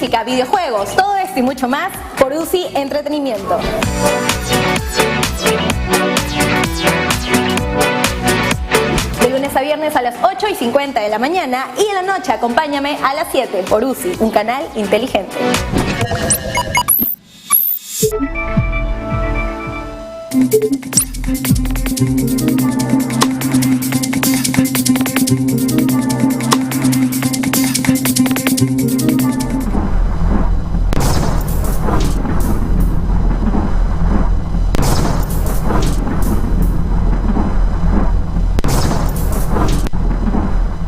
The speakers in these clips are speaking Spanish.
música, videojuegos, todo esto y mucho más por UCI Entretenimiento. De lunes a viernes a las 8:50 de la mañana y en la noche acompáñame a las 7 por UCI, un canal inteligente.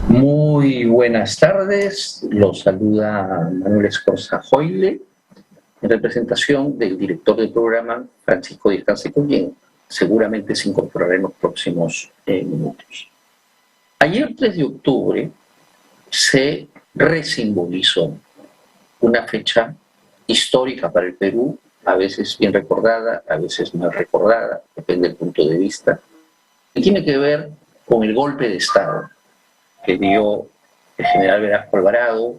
Muy buenas tardes, los saluda Manuel Escorza Joyle, en representación del director del programa, Francisco Díaz Canseco, quien seguramente se incorporará en los próximos minutos. Ayer, 3 de octubre, se resimbolizó una fecha histórica para el Perú, a veces bien recordada, a veces mal recordada, depende del punto de vista, y tiene que ver con el golpe de Estado que dio el general Velasco Alvarado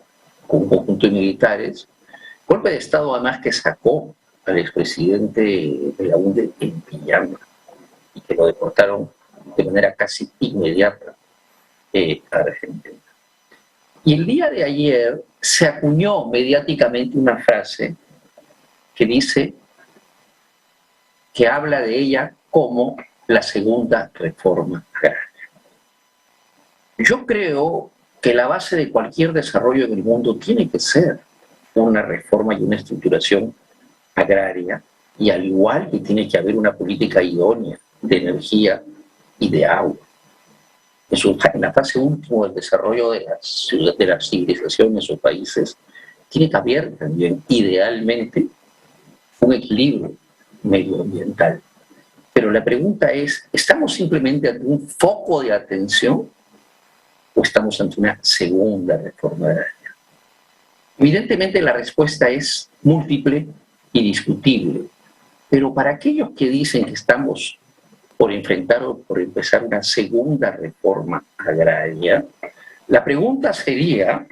con un conjunto de militares, golpe de Estado además que sacó al expresidente de la UNDE en pijama y que lo deportaron de manera casi inmediata a Argentina. Y el día de ayer se acuñó mediáticamente una frase que dice, que habla de ella como la segunda reforma agraria. Yo creo que la base de cualquier desarrollo en el mundo tiene que ser una reforma y una estructuración agraria, y al igual que tiene que haber una política idónea de energía y de agua. En la fase última del desarrollo de las civilizaciones o países, tiene que haber también, idealmente, un equilibrio medioambiental. Pero la pregunta es, ¿estamos simplemente ante un foco de atención o estamos ante una segunda reforma agraria? Evidentemente la respuesta es múltiple y discutible, pero para aquellos que dicen que estamos por enfrentar o por empezar una segunda reforma agraria, la pregunta sería,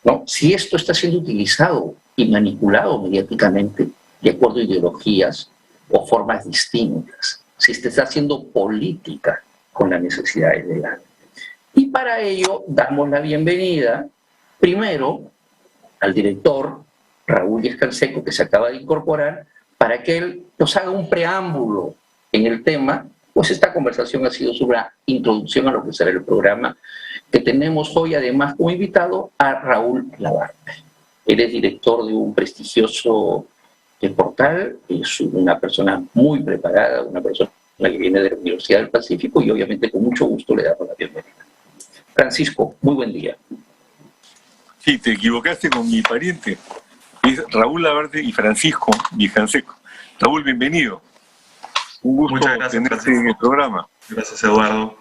¿no?, si esto está siendo utilizado y manipulado mediáticamente de acuerdo a ideologías o formas distintas, si se está haciendo política con las necesidades del agua. Y para ello damos la bienvenida primero al director Raúl Díaz Canseco, que se acaba de incorporar, para que él nos haga un preámbulo en el tema, pues esta conversación ha sido sobre la introducción a lo que será el programa, que tenemos hoy además como invitado a Raúl Labarca. Él es director de un prestigioso portal, es una persona muy preparada, una persona que viene de la Universidad del Pacífico y obviamente con mucho gusto le damos la bienvenida. Francisco, muy buen día. Sí, te equivocaste con mi pariente. Es Raúl Labarca y Francisco Díaz Canseco. Raúl, bienvenido. Un gusto tenerte en el programa. Gracias, Eduardo.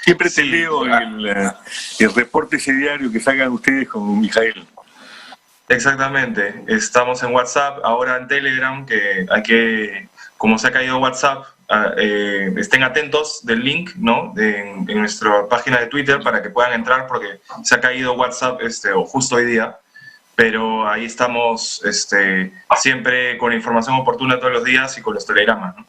Siempre te leo el reporte ese diario que sacan ustedes con Mijael. Exactamente. Estamos en WhatsApp, ahora en Telegram, que hay que, como se ha caído WhatsApp, estén atentos del link, ¿no?, en nuestra página de Twitter para que puedan entrar, porque se ha caído WhatsApp justo hoy día, pero ahí estamos siempre con la información oportuna todos los días y con los telegramas, ¿no?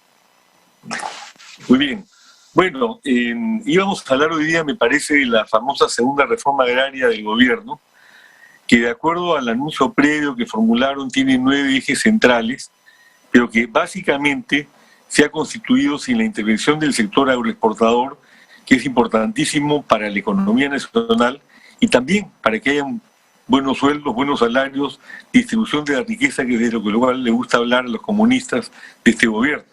Muy bien. Bueno, íbamos a hablar hoy día, me parece, de la famosa segunda reforma agraria del gobierno, que de acuerdo al anuncio previo que formularon tiene 9 ejes centrales, pero que básicamente se ha constituido sin la intervención del sector agroexportador, que es importantísimo para la economía nacional y también para que haya buenos sueldos, buenos salarios, distribución de la riqueza, que es de lo que luego le gusta hablar a los comunistas de este gobierno.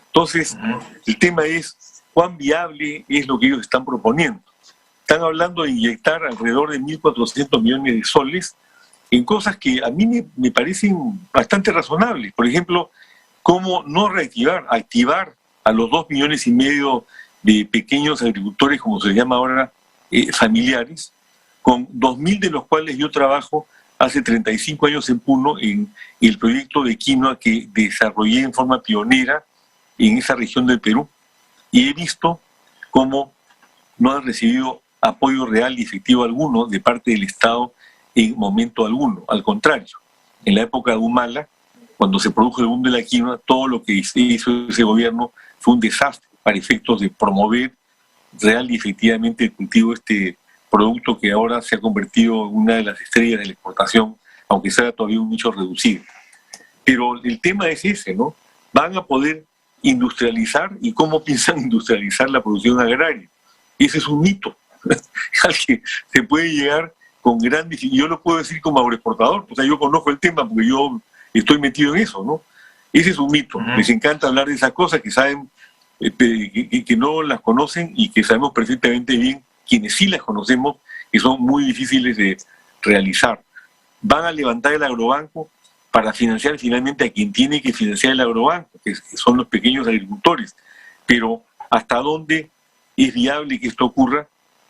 Entonces, el tema es cuán viable es lo que ellos están proponiendo. Están hablando de inyectar alrededor de 1.400 millones de soles en cosas que a mí me parecen bastante razonables. Por ejemplo, cómo no activar a los 2,5 millones de pequeños agricultores, como se llama ahora, familiares, con 2.000 de los cuales yo trabajo hace 35 años en Puno, en el proyecto de quinoa que desarrollé en forma pionera en esa región del Perú, y he visto cómo no han recibido apoyo real y efectivo alguno de parte del Estado en momento alguno. Al contrario, en la época de Humala, cuando se produjo el boom de la quinoa, todo lo que hizo ese gobierno fue un desastre para efectos de promover real y efectivamente el cultivo de este producto que ahora se ha convertido en una de las estrellas de la exportación, aunque sea todavía un nicho reducido. Pero el tema es ese, ¿no? Van a poder industrializar, y cómo piensan industrializar la producción agraria. Ese es un mito al que se puede llegar con gran dificultad. Yo lo puedo decir como agroexportador, o sea, yo conozco el tema porque yo estoy metido en eso, ¿no? Ese es un mito. Les encanta hablar de esas cosas que saben, que no las conocen y que sabemos perfectamente bien, quienes sí las conocemos, que son muy difíciles de realizar. Van a levantar el agrobanco para financiar finalmente a quien tiene que financiar el agrobanco, que son los pequeños agricultores. Pero ¿hasta dónde es viable que esto ocurra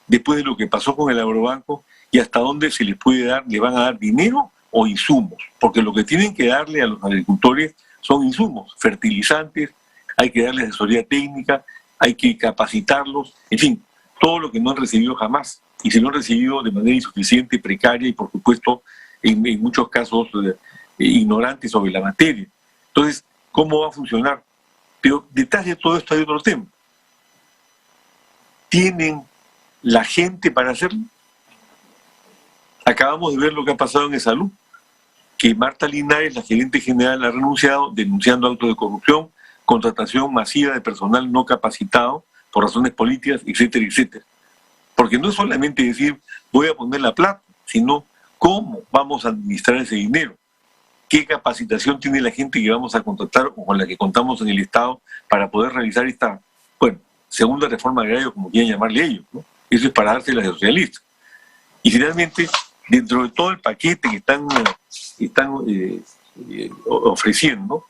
después de lo que pasó con el agrobanco? ¿Y hasta dónde se les puede dar, le van a dar dinero o insumos? Porque lo que tienen que darle a los agricultores son insumos, fertilizantes, hay que darles asesoría técnica, hay que capacitarlos, en fin, todo lo que no han recibido jamás, y si lo han recibido de manera insuficiente, precaria y por supuesto en muchos casos ignorantes sobre la materia. Entonces, ¿cómo va a funcionar? Pero detrás de todo esto hay otro tema. ¿Tienen la gente para hacerlo? Acabamos de ver lo que ha pasado en Salud, que Marta Linares, la gerente general, ha renunciado denunciando actos de corrupción, contratación masiva de personal no capacitado por razones políticas, etcétera, etcétera. Porque no es solamente decir voy a poner la plata, sino cómo vamos a administrar ese dinero, qué capacitación tiene la gente que vamos a contratar o con la que contamos en el Estado para poder realizar esta, bueno, segunda reforma agraria, como quieran llamarle ellos, ¿no? Eso es para dársela a los socialistas. Y finalmente, dentro de todo el paquete que están ofreciendo,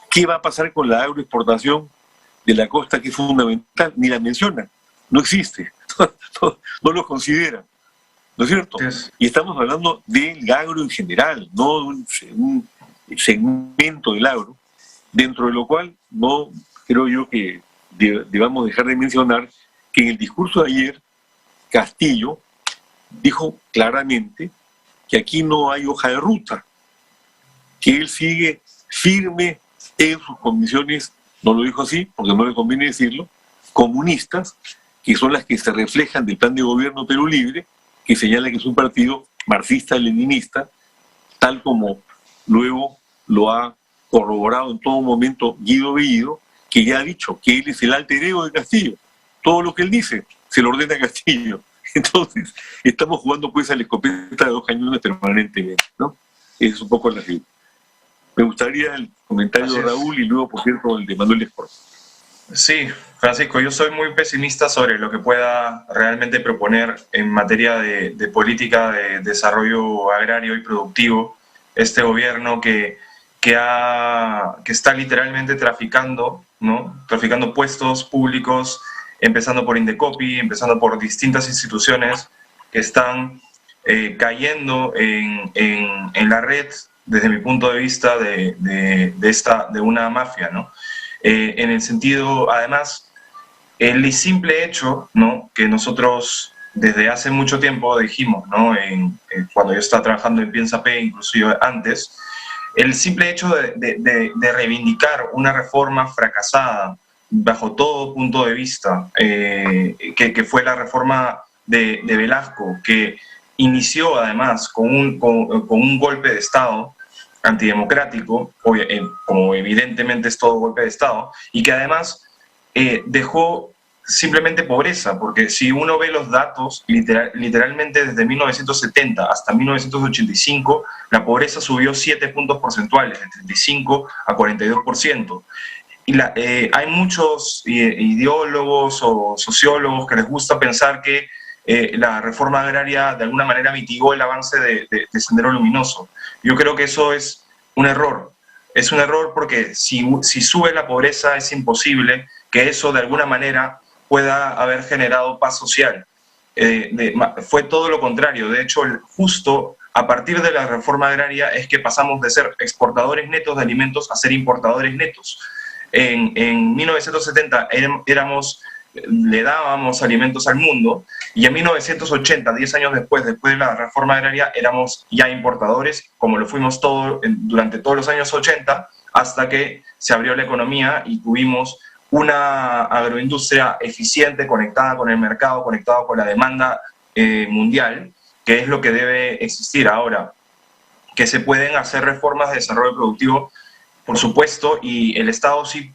¿qué va a pasar con la agroexportación de la costa, que es fundamental? Ni la mencionan, no existe, no lo consideran, ¿no es cierto? Yes. Y estamos hablando del agro en general, no de un segmento del agro, dentro de lo cual no creo yo que debamos dejar de mencionar que en el discurso de ayer Castillo dijo claramente que aquí no hay hoja de ruta, que él sigue firme en sus convicciones, no lo dijo así porque no le conviene decirlo, comunistas, que son las que se reflejan del plan de gobierno Perú Libre, que señala que es un partido marxista-leninista, tal como luego lo ha corroborado en todo momento Guido Bellido, que ya ha dicho que él es el alter ego de Castillo. Todo lo que él dice se lo ordena a Castillo. Entonces, estamos jugando pues a la escopeta de 2 cañones permanentemente, ¿no? Es un poco la realidad. Me gustaría el comentario de Raúl y luego, por cierto, el de Manuel Escorzo. Sí, Francisco, yo soy muy pesimista sobre lo que pueda realmente proponer en materia de política de desarrollo agrario y productivo este gobierno que está literalmente traficando, ¿no? Traficando puestos públicos, empezando por Indecopi, empezando por distintas instituciones que están cayendo en la red, desde mi punto de vista, de una mafia, ¿no? En el sentido, además, el simple hecho, ¿no?, que nosotros desde hace mucho tiempo dijimos, ¿no?, cuando yo estaba trabajando en Piensa P, inclusive antes, el simple hecho de reivindicar una reforma fracasada bajo todo punto de vista, que fue la reforma de Velasco, que inició además con un golpe de Estado antidemocrático, como evidentemente es todo golpe de Estado, y que además dejó simplemente pobreza, porque si uno ve los datos, literalmente desde 1970 hasta 1985, la pobreza subió 7 puntos porcentuales, de 35 a 42%. Y hay muchos ideólogos o sociólogos que les gusta pensar que la reforma agraria de alguna manera mitigó el avance de Sendero Luminoso. Yo creo que eso es un error. Es un error porque si sube la pobreza es imposible que eso de alguna manera pueda haber generado paz social. Fue todo lo contrario. De hecho, justo a partir de la reforma agraria es que pasamos de ser exportadores netos de alimentos a ser importadores netos. En 1970 éramos le dábamos alimentos al mundo, y en 1980, 10 años después de la reforma agraria, éramos ya importadores, como lo fuimos durante todos los años 80, hasta que se abrió la economía y tuvimos una agroindustria eficiente, conectada con el mercado, conectada con la demanda mundial, que es lo que debe existir ahora. Que se pueden hacer reformas de desarrollo productivo, por supuesto, y el Estado sí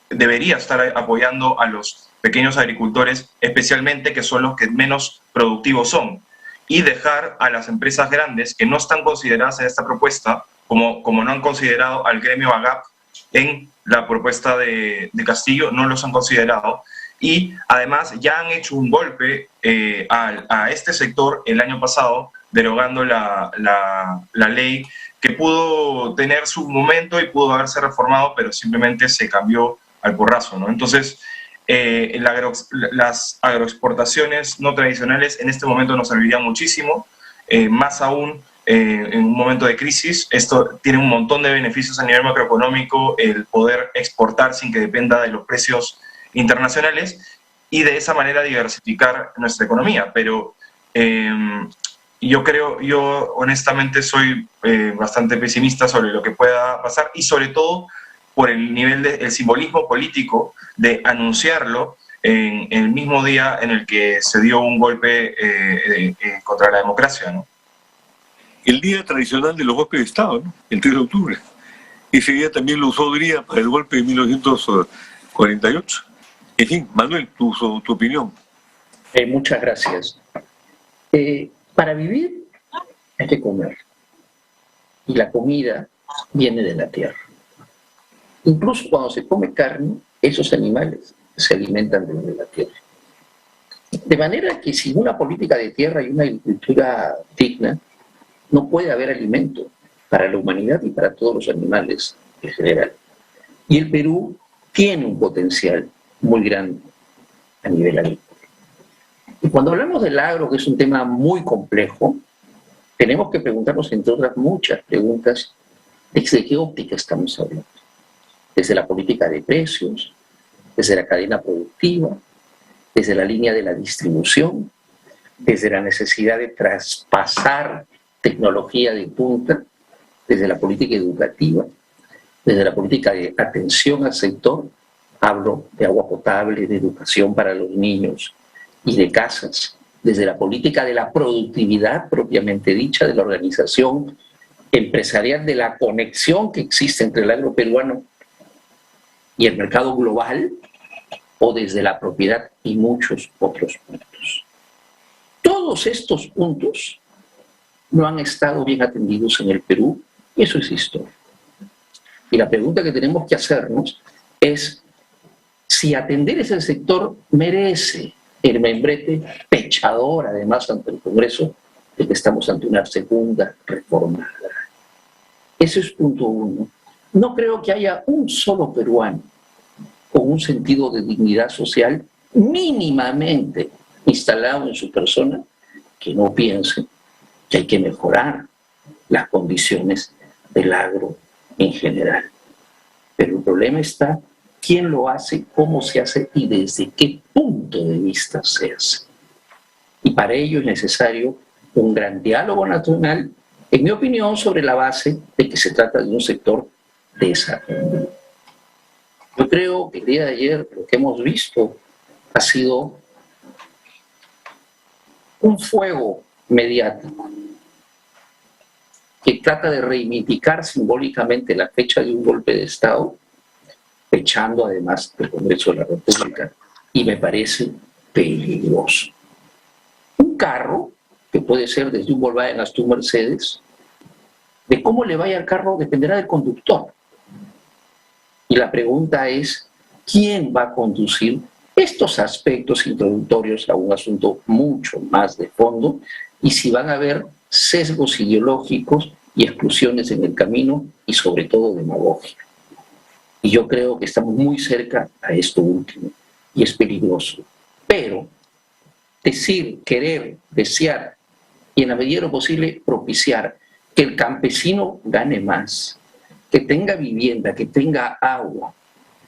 debería estar apoyando a los pequeños agricultores, especialmente, que son los que menos productivos son, y dejar a las empresas grandes, que no están consideradas en esta propuesta, como no han considerado al gremio AGAP en la propuesta de Castillo, no los han considerado, y además ya han hecho un golpe a este sector el año pasado, derogando la ley que pudo tener su momento y pudo haberse reformado, pero simplemente se cambió al porrazo, ¿no? Entonces, las agroexportaciones no tradicionales en este momento nos servirían muchísimo, más aún en un momento de crisis. Esto tiene un montón de beneficios a nivel macroeconómico, el poder exportar sin que dependa de los precios internacionales, y de esa manera diversificar nuestra economía. Pero yo honestamente soy bastante pesimista sobre lo que pueda pasar, y sobre todo por el nivel del simbolismo político de anunciarlo en el mismo día en el que se dio un golpe contra la democracia, ¿no? El día tradicional de los golpes de Estado, ¿no? El 3 de octubre. Ese día también lo usó Dría para el golpe de 1948. En fin, Manuel, tu opinión. Muchas gracias. Para vivir hay que comer. Y la comida viene de la tierra. Incluso cuando se come carne, esos animales se alimentan de la tierra. De manera que sin una política de tierra y una agricultura digna, no puede haber alimento para la humanidad y para todos los animales en general. Y el Perú tiene un potencial muy grande a nivel agrícola. Y cuando hablamos del agro, que es un tema muy complejo, tenemos que preguntarnos, entre otras muchas preguntas, ¿desde qué óptica estamos hablando? Desde la política de precios, desde la cadena productiva, desde la línea de la distribución, desde la necesidad de traspasar tecnología de punta, desde la política educativa, desde la política de atención al sector. Hablo de agua potable, de educación para los niños y de casas, desde la política de la productividad propiamente dicha, de la organización empresarial, de la conexión que existe entre el agro peruano y el mercado global, o desde la propiedad y muchos otros puntos. Todos estos puntos no han estado bien atendidos en el Perú, y eso es historia. Y la pregunta que tenemos que hacernos es si atender ese sector merece el membrete pechador, además, ante el Congreso, de que estamos ante una segunda reforma. Ese es punto uno. No creo que haya un solo peruano con un sentido de dignidad social mínimamente instalado en su persona que no piense que hay que mejorar las condiciones del agro en general. Pero el problema está quién lo hace, cómo se hace y desde qué punto de vista se hace. Y para ello es necesario un gran diálogo nacional, en mi opinión, sobre la base de que se trata de un sector desarrollado. Yo creo que el día de ayer lo que hemos visto ha sido un fuego mediático que trata de reivindicar simbólicamente la fecha de un golpe de Estado, pechando además el Congreso de la República, y me parece peligroso. Un carro, que puede ser desde un Volkswagen hasta un Mercedes, de cómo le vaya al carro dependerá del conductor. Y la pregunta es, ¿quién va a conducir estos aspectos introductorios a un asunto mucho más de fondo? Y si van a haber sesgos ideológicos y exclusiones en el camino y sobre todo demagogia. Y yo creo que estamos muy cerca a esto último y es peligroso. Pero decir, querer, desear y en la medida de lo posible propiciar que el campesino gane más, que tenga vivienda, que tenga agua,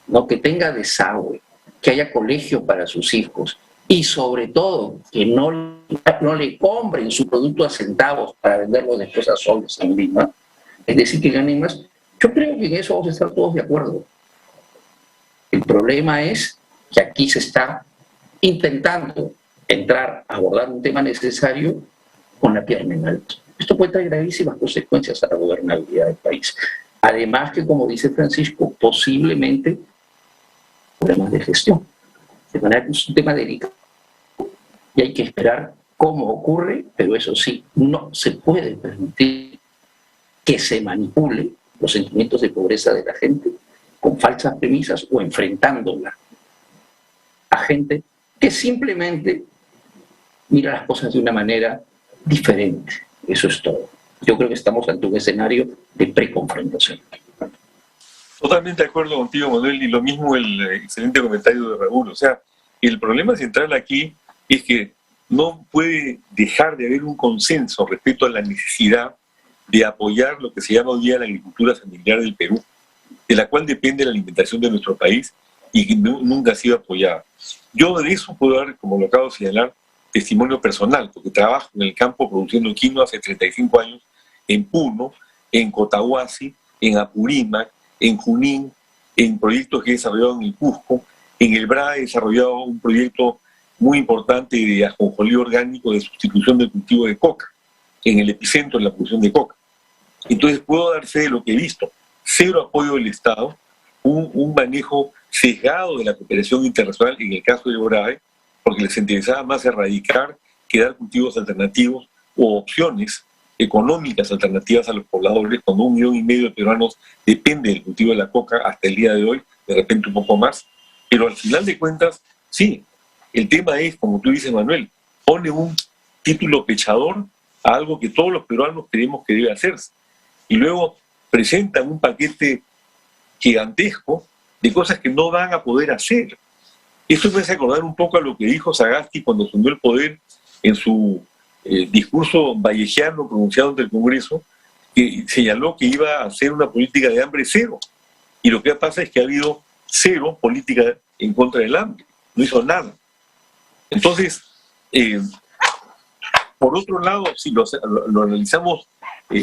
¿no? Que tenga desagüe, que haya colegio para sus hijos y sobre todo que no le compren su producto a centavos para venderlo después a soles en Lima, es decir, que ganen más. Yo creo que en eso vamos a estar todos de acuerdo. El problema es que aquí se está intentando entrar a abordar un tema necesario con la pierna en alto. Esto puede traer gravísimas consecuencias a la gobernabilidad del país. Además que, como dice Francisco, posiblemente problemas de gestión. De manera que es un tema delicado y hay que esperar cómo ocurre, pero eso sí, no se puede permitir que se manipule los sentimientos de pobreza de la gente con falsas premisas o enfrentándola a gente que simplemente mira las cosas de una manera diferente. Eso es todo. Yo creo que estamos ante un escenario de preconfrontación. Totalmente de acuerdo contigo, Manuel, y lo mismo el excelente comentario de Raúl. O sea, el problema central aquí es que no puede dejar de haber un consenso respecto a la necesidad de apoyar lo que se llama hoy día la agricultura familiar del Perú, de la cual depende la alimentación de nuestro país y que nunca ha sido apoyada. Yo de eso puedo dar, como lo acabo de señalar, testimonio personal, porque trabajo en el campo produciendo quinoa hace 35 años, en Puno, en Cotahuasi, en Apurímac, en Junín, en proyectos que he desarrollado en el Cusco. En el BRA he desarrollado un proyecto muy importante de ajonjolí orgánico de sustitución del cultivo de coca, en el epicentro de la producción de coca. Entonces puedo dar fe de lo que he visto. Cero apoyo del Estado, un manejo sesgado de la cooperación internacional en el caso del BRAE, porque les interesaba más erradicar que dar cultivos alternativos o opciones económicas alternativas a los pobladores, cuando 1,5 millones de peruanos depende del cultivo de la coca hasta el día de hoy, de repente un poco más. Pero al final de cuentas, sí, el tema es, como tú dices, Manuel, pone un título pechador a algo que todos los peruanos creemos que debe hacerse. Y luego presentan un paquete gigantesco de cosas que no van a poder hacer. Esto me hace acordar un poco a lo que dijo Sagasti cuando asumió el poder en su discurso vallejiano pronunciado ante el Congreso, que señaló que iba a hacer una política de hambre cero. Y lo que pasa es que ha habido cero política en contra del hambre. No hizo nada. Entonces, por otro lado, si lo analizamos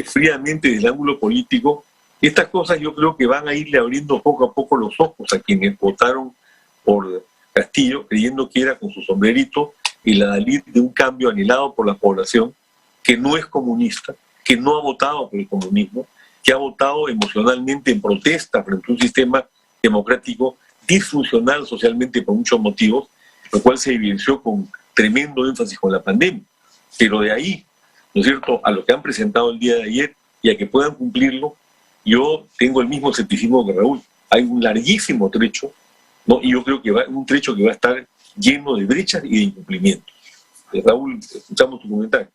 fríamente desde el ángulo político, estas cosas yo creo que van a irle abriendo poco a poco los ojos a quienes votaron por Castillo, creyendo que era con su sombrerito el adalid de un cambio anhelado por la población, que no es comunista, que no ha votado por el comunismo, que ha votado emocionalmente en protesta frente a un sistema democrático disfuncional socialmente por muchos motivos, lo cual se evidenció con tremendo énfasis con la pandemia. Pero de ahí, ¿no es cierto?, a lo que han presentado el día de ayer y a que puedan cumplirlo, yo tengo el mismo escepticismo que Raúl. Hay un larguísimo trecho, ¿no? Y yo creo que un trecho que va a estar lleno de brechas y de incumplimientos. Raúl, escuchamos tu comentario.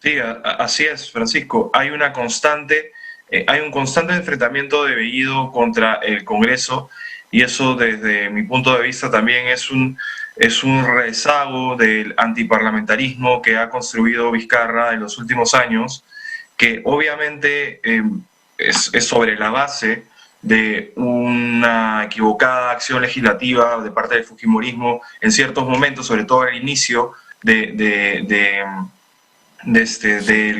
Sí, así es, Francisco. Hay un constante enfrentamiento de Bellido contra el Congreso, y eso desde mi punto de vista también es un rezago del antiparlamentarismo que ha construido Vizcarra en los últimos años, que obviamente es sobre la base de una equivocada acción legislativa de parte del fujimorismo en ciertos momentos, sobre todo al inicio del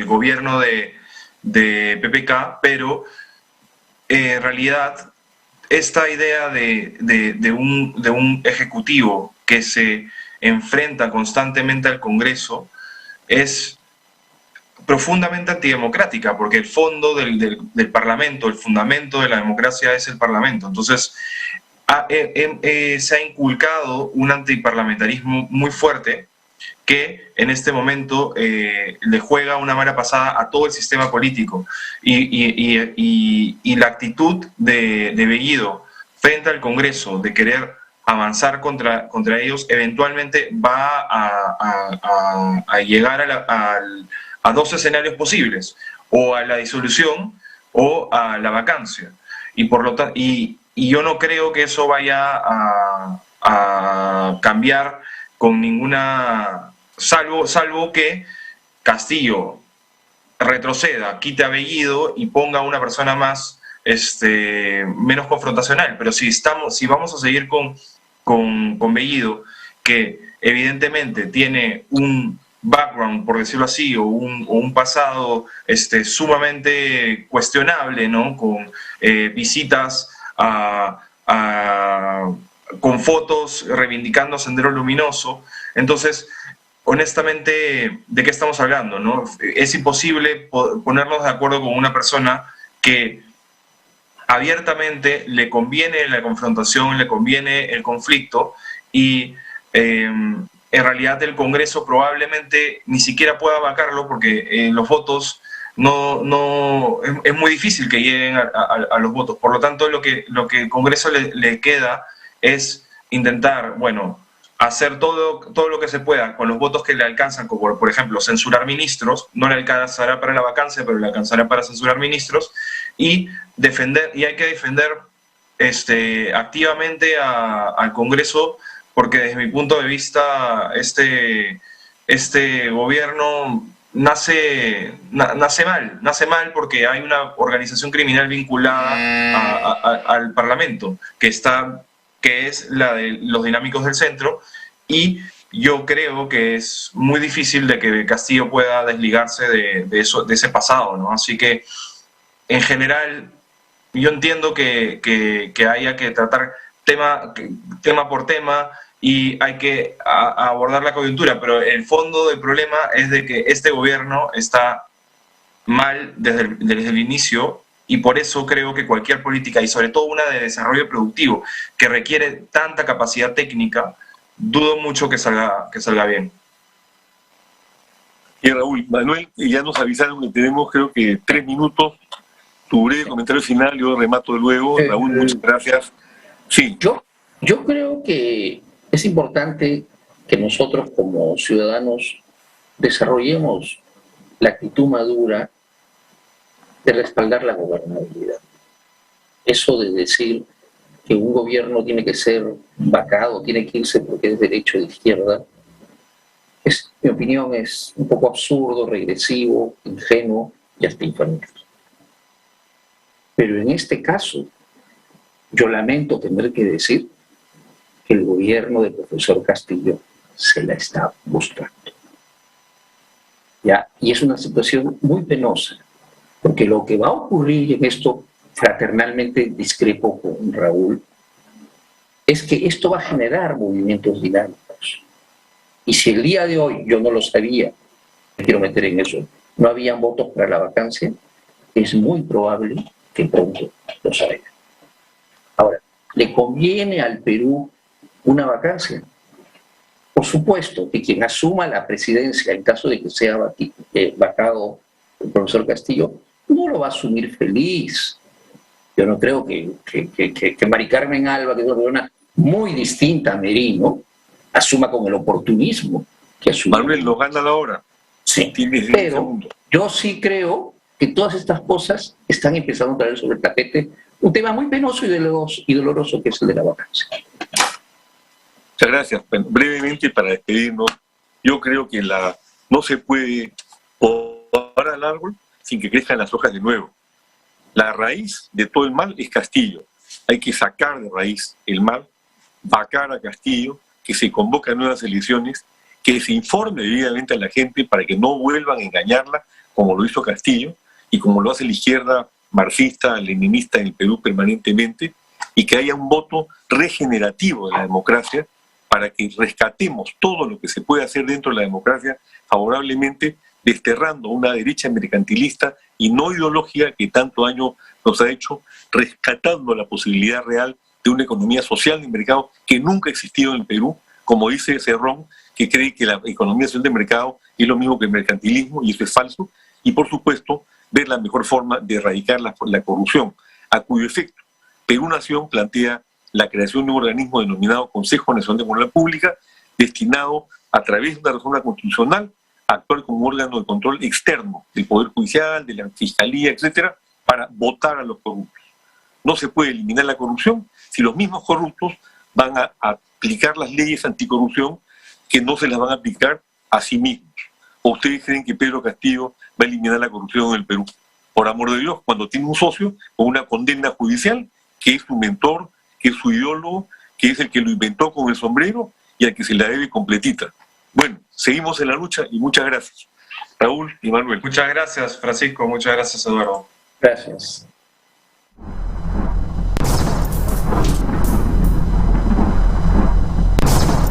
gobierno de PPK, pero en realidad esta idea de un ejecutivo que se enfrenta constantemente al Congreso es profundamente antidemocrática, porque el fondo del Parlamento, el fundamento de la democracia es el Parlamento. Entonces, se ha inculcado un antiparlamentarismo muy fuerte que en este momento le juega una mala pasada a todo el sistema político. Y la actitud de Bellido frente al Congreso de querer avanzar contra ellos, eventualmente va a llegar a dos escenarios posibles, o a la disolución o a la vacancia. Y por lo tanto, y yo no creo que eso vaya a cambiar con ninguna, salvo que Castillo retroceda, quite a Bellido y ponga a una persona más menos confrontacional. Pero si vamos a seguir con Bellido, que evidentemente tiene un background, por decirlo así, o un pasado sumamente cuestionable, ¿no? Con visitas con fotos reivindicando Sendero Luminoso. Entonces, honestamente, ¿de qué estamos hablando, no? Es imposible ponernos de acuerdo con una persona que abiertamente le conviene la confrontación, le conviene el conflicto, y en realidad el Congreso probablemente ni siquiera pueda vacarlo, porque los votos es muy difícil que lleguen a los votos. Por lo tanto, lo que el Congreso le queda es intentar, bueno, hacer todo lo que se pueda con los votos que le alcanzan, como por ejemplo censurar ministros. No le alcanzará para la vacancia, pero le alcanzará para censurar ministros, y hay que defender activamente al Congreso, porque desde mi punto de vista este gobierno nace mal porque hay una organización criminal vinculada al Parlamento, que es la de los dinámicos del centro, y yo creo que es muy difícil de que Castillo pueda desligarse de ese pasado, ¿no? Así que, en general, yo entiendo que haya que tratar tema por tema, y hay que abordar la coyuntura, pero el fondo del problema es de que este gobierno está mal desde el inicio, y por eso creo que cualquier política, y sobre todo una de desarrollo productivo, que requiere tanta capacidad técnica, dudo mucho que salga bien. Y Raúl, Manuel, ya nos avisaron que tenemos, creo que 3 minutos. Tu breve comentario final, yo remato luego. Raúl, muchas gracias. Sí. Yo creo que es importante que nosotros como ciudadanos desarrollemos la actitud madura de respaldar la gobernabilidad. Eso de decir que un gobierno tiene que ser vacado, tiene que irse porque es derecho de izquierda, mi opinión, es un poco absurdo, regresivo, ingenuo y hasta infantil. Pero en este caso, yo lamento tener que decir que el gobierno del profesor Castillo se la está buscando. ¿Ya? Y es una situación muy penosa, porque lo que va a ocurrir, y en esto fraternalmente discrepo con Raúl, es que esto va a generar movimientos dinámicos. Y si el día de hoy, yo no lo sabía, me quiero meter en eso, no habían votos para la vacancia, es muy probable que pronto lo salga. Ahora, ¿le conviene al Perú una vacancia? Por supuesto que quien asuma la presidencia en caso de que sea vacado el profesor Castillo, no lo va a asumir feliz. Yo no creo que Mari Carmen Alba, que es una persona muy distinta a Merino, asuma con el oportunismo que asume. Manuel, nos gana la hora. Sí, pero yo sí creo que todas estas cosas están empezando a traer sobre el tapete un tema muy penoso y doloroso, que es el de la vacancia. Muchas gracias. Brevemente, para despedirnos, yo creo que no se puede podar al árbol sin que crezcan las hojas de nuevo. La raíz de todo el mal es Castillo. Hay que sacar de raíz el mal, vacar a Castillo, que se convoquen nuevas elecciones, que se informe debidamente a la gente para que no vuelvan a engañarla, como lo hizo Castillo, y como lo hace la izquierda marxista, leninista en el Perú permanentemente, y que haya un voto regenerativo de la democracia para que rescatemos todo lo que se puede hacer dentro de la democracia favorablemente, desterrando una derecha mercantilista y no ideológica que tanto daño nos ha hecho, rescatando la posibilidad real de una economía social de mercado que nunca ha existido en el Perú, como dice Cerrón, que cree que la economía social de mercado es lo mismo que el mercantilismo, y eso es falso. Y por supuesto, ver la mejor forma de erradicar la corrupción, a cuyo efecto Perú Nación plantea la creación de un organismo denominado Consejo Nacional de Moralidad Pública, destinado, a través de una reforma constitucional, a actuar como órgano de control externo del Poder Judicial, de la Fiscalía, etcétera, para votar a los corruptos. No se puede eliminar la corrupción si los mismos corruptos van a aplicar las leyes anticorrupción que no se las van a aplicar a sí mismos. ¿O ustedes creen que Pedro Castillo va a eliminar la corrupción en el Perú? por amor de Dios, cuando tiene un socio con una condena judicial, que es su mentor, que es su ideólogo, que es el que lo inventó con el sombrero y al que se la debe completita. Bueno, seguimos en la lucha y muchas gracias. Raúl y Manuel. Muchas gracias, Francisco. Muchas gracias, Eduardo. Gracias.